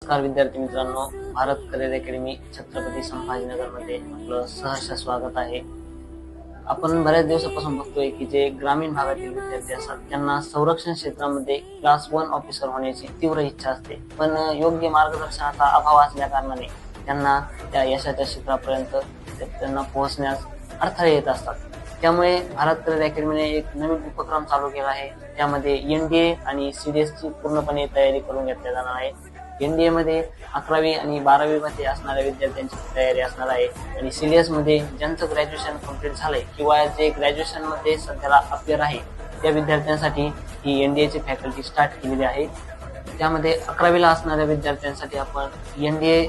नमस्कार विद्यार्थी मित्रांनो, भारत करिअर अकॅडमी छत्रपती संभाजीनगरमध्ये आपलं सहर्ष स्वागत आहे. आपण बऱ्याच दिवसापासून बघतोय की जे ग्रामीण भागातील विद्यार्थी असतात त्यांना संरक्षण क्षेत्रामध्ये क्लास 1 ऑफिसर होण्याची तीव्र इच्छा असते, पण योग्य मार्गदर्शनाचा अभाव असल्या कारणाने त्यांना त्या यशाच्या शिखरापर्यंत त्यांना पोहोचण्यास अडथळे येत असतात. त्यामुळे भारत करिअर अकॅडमीने एक नवीन उपक्रम चालू केला आहे. त्यामध्ये एनडीए आणि सीडीएसची पूर्णपणे तयारी करून घेतली जाणार आहे. एनडीए मध्ये 11वी आणि 12वी मध्ये असणाऱ्या विद्यार्थ्यांची तयारी असणार आहे आणि सीडीएस मध्ये ज्यांचं ग्रॅज्युएशन कंप्लीट झालंय किंवा जे ग्रॅज्युएशन मध्ये सध्याला अपेअर आहे त्या विद्यार्थ्यांसाठी ही एनडीएची फॅकल्टी स्टार्ट केलेली आहे. त्यामध्ये 11वीला असणाऱ्या विद्यार्थ्यांसाठी आपण एनडीए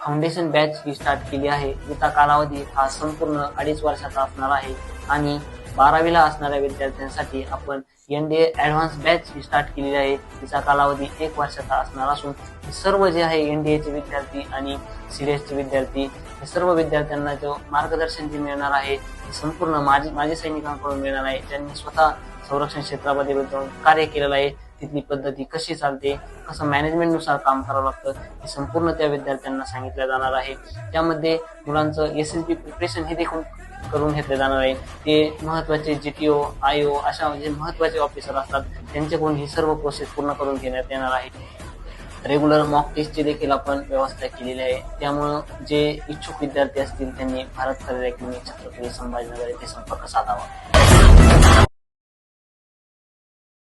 फाउंडेशन बॅच ही स्टार्ट केली आहे. जिचा कालावधी हा संपूर्ण 2.5 वर्षाचा असणार आहे आणि 12वीला असणाऱ्या विद्यार्थ्यांसाठी आपण एनडीए ऍडव्हान्स बॅच ही स्टार्ट केलेली आहे. तिचा कालावधी 1 वर्षाचा असणार असून सर्व जे आहे एनडीएचे विद्यार्थी आणि सीडीएसचे विद्यार्थी हे सर्व विद्यार्थ्यांना जो मार्गदर्शन जे मिळणार आहे ते संपूर्ण माजी सैनिकांकडून मिळणार आहे, ज्यांनी स्वतः संरक्षण क्षेत्रामध्ये कार्य केलेलं आहे. तिथली पद्धती कशी चालते, कसं मॅनेजमेंटनुसार काम करावं लागतं हे संपूर्ण त्या विद्यार्थ्यांना सांगितलं जाणार आहे. त्यामध्ये मुलांचं एसएसबी प्रिपरेशन हे देखील करून घेतले जाणार आहे. ते महत्वाचे जीटीओ आयओ अशा जे महत्वाचे ऑफिसर असतात त्यांच्याकडून ही सर्व प्रोसेस पूर्ण करून घेण्यात येणार आहे. रेग्युलर मॉक टेस्टची देखील आपण व्यवस्था केलेली आहे. त्यामुळं जे इच्छुक विद्यार्थी असतील त्यांनी भारत करिअर अकॅडमी छत्रपती संभाजीनगर येथे संपर्क साधावा.